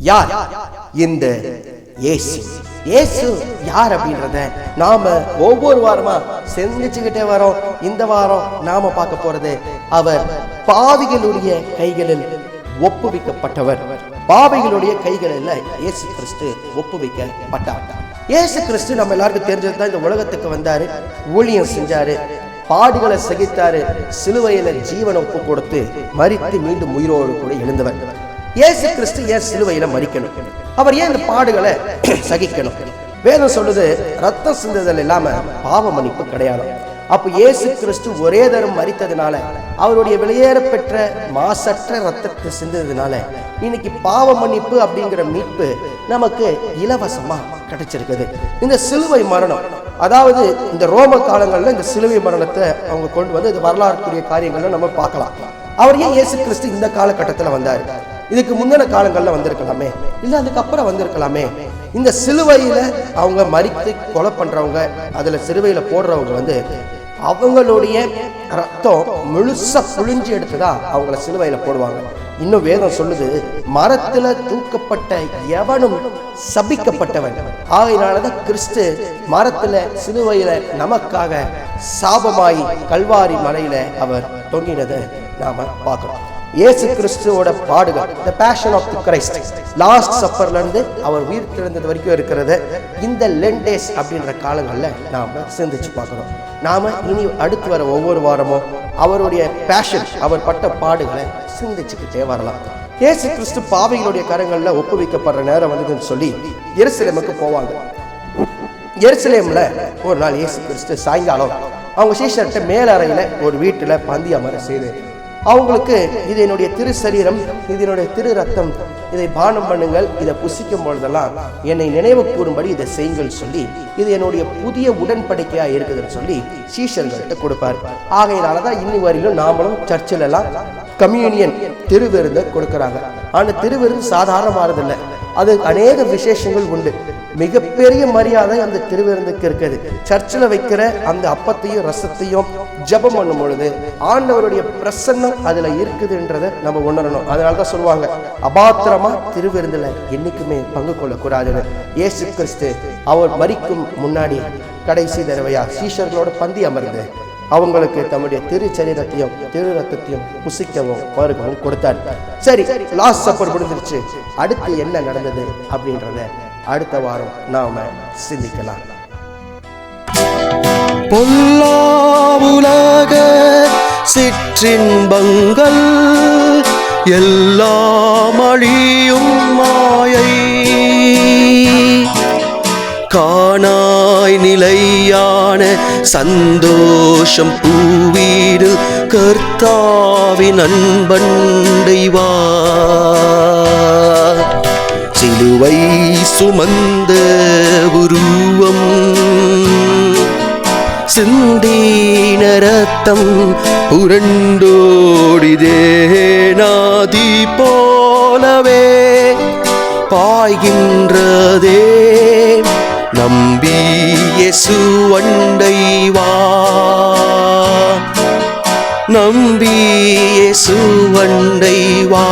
யார்? இந்த இயேசு. இயேசு யார் அப்படின்றத நாம ஒவ்வொரு வாரமா சிந்திச்சுக்கிட்டே வரோம். இந்த வாரம் நாம பார்க்க போறது, அவர் பாவிகளுடைய கைகளில் ஒப்புவிக்கப்பட்டவர். பாவிகளுடைய கைகளில் இயேசு கிறிஸ்து ஒப்புவிக்கப்பட்டார். இயேசு கிறிஸ்து நம்ம எல்லாருக்கும் தெரிஞ்சதுதான். இந்த உலகத்துக்கு வந்தாரு, ஊழியம் செஞ்சாரு, பாடுகளை சகித்தாரு, சிலுவையில ஜீவனை ஒப்பு கொடுத்து மரித்து மீண்டும் உயிரோடு கூட எழுந்தவர். இயேசு கிறிஸ்து ஏன் சிலுவையில மரிக்கணும்? அவர் ஏன் இந்த பாடுகளை சகிக்கணும்? வேதம் சொல்லுது, ரத்தம் சிந்துதல் இல்லாம பாவ மன்னிப்பு கிடையாது. அப்ப இயேசு கிறிஸ்து ஒரே தரம் மரித்ததுனால, அவருடைய வெளியேற பெற்ற மாசற்ற ரத்தத்தை சிந்ததுனால இன்னைக்கு பாவ மன்னிப்பு அப்படிங்கிற மீட்பு நமக்கு இலவசமா கிடைச்சிருக்குது. இந்த சிலுவை மரணம், அதாவது இந்த ரோம காலங்கள்ல இந்த சிலுவை மரணத்தை அவங்க கொண்டு வந்து இது வரலாறுக்குரிய காரியங்கள்ல நம்ம பார்க்கலாம். அவர் ஏன் இயேசு கிறிஸ்து இந்த காலகட்டத்தில் வந்தாரு? இதுக்கு முந்தின காலங்கள்ல வந்திருக்கலாமே, இல்ல அதுக்கப்புறம் வந்திருக்கலாமே. இந்த சிலுவையில அவங்க மரித்து கொலை பண்றவங்க, அதுல சிலுவையில போடுறவங்க வந்து அவங்களுடைய ரத்தம் முழுசா புழிஞ்சு எடுத்துதான் அவங்கள சிலுவையில போடுவாங்க. இன்னும் வேதம் சொல்லுது, மரத்துல தூக்கப்பட்ட எவனும் சபிக்கப்பட்டவன். ஆகையினாலதான் கிறிஸ்து மரத்துல சிலுவையில நமக்காக சாபமாய் கல்வாரி மலையில அவர் தொங்கினதை நாம பார்க்கிறோம். இயேசு கிறிஸ்துவோட பாடுகள், the passion of the Christ, last சப்பர்ல இருந்து அவர் உயிர் திறந்தது வரைக்கும் இருக்கிறத இந்த லென்டேஸ் அப்படின்ற காலங்கள்ல நாம சிந்திச்சு பார்க்கிறோம். நாம இனி அடுத்து வர ஒவ்வொரு வாரமும் அவருடைய பேஷன், அவர் பட்ட பாடுகளை சிந்திச்சுக்கிட்டே வரலாம். இயேசு கிறிஸ்து பாவிகளுடைய கரங்கள்ல ஒப்புவிக்கப்படுற நேரம் வந்ததுன்னு சொல்லி எருசலேமுக்கு போவாங்க. எருசலேம்ல ஒரு நாள் இயேசு கிறிஸ்து சாயங்காலம் அவங்க சீஷர்கிட்ட மேலறையில ஒரு வீட்டுல பந்தி அமர செய்து, அவங்களுக்கு இது என்னுடைய திரு சரீரம், இது என்னுடைய திரு ரத்தம், இதை பானம் பண்ணுங்கள், இதை புசிக்கும் பொழுதெல்லாம் என்னை நினைவு கூறும்படி இதை செய்யுங்கள் சொல்லி, இது என்னுடைய புதிய உடன்படிக்கையா இருக்குதுன்னு சொல்லி சீஷர்கள்ட்ட கொடுப்பாரு. ஆகையினாலதான் இன்னி வரையிலும் நாமளும் சர்ச்சில் எல்லாம் கம்யூனியன் திருவிருந்தை கொடுக்கறாங்க. ஆனா திருவிருந்து சாதாரணமானதில்லை, அது அநேக விசேஷங்கள் உண்டு. மிகப்பெரிய மரியாதை அந்த திருவிருந்துக்கு இருக்குது. சர்ச்சில் வைக்கிற அந்த அப்பத்தையும் ரசத்தையும் ஜபம் பண்ணும் பொழுது ஆண்டவருடைய பிரசன்னம் அதுல இருக்குதுன்றதை நம்ம உணரணும். அதனாலதான் சொல்லுவாங்க, அபாத்திரமா திருவிருந்துல என்னைக்குமே பங்கு கொள்ளக்கூடாதுன்னு. இயேசு கிறிஸ்து அவர் மரிக்கும் முன்னாடி கடைசி தடவையா சீஷர்களோட பந்தி அமர்ந்து அவங்களுக்கு தம்முடைய திரு சரீரத்தையும் திரு ரத்தத்தையும் புசிக்கவும் பருகவும் கொடுத்தார். சரி, லாஸ்ட் சப்பர் முடிஞ்சிருச்சு. அடுத்து என்ன நடந்தது அப்படின்றத அடுத்த வாரம் நாம சிந்திக்கலாம். பொல்லா உலக சிற்றின்பங்கள் எல்லாம் அழியும் மாயை, காணாய் நிலையான சந்தோஷம் பூவீடு கர்த்தாவின் அன்பண்டை வா. சிலுவை சுமந்த உருவம், சிந்தீன ரத்தம் புரண்டோடிதே நாதி போலவே பாய்கின்றதே. நம்பி இயேசு அண்டை வா, நம்பி இயேசு அண்டை வா.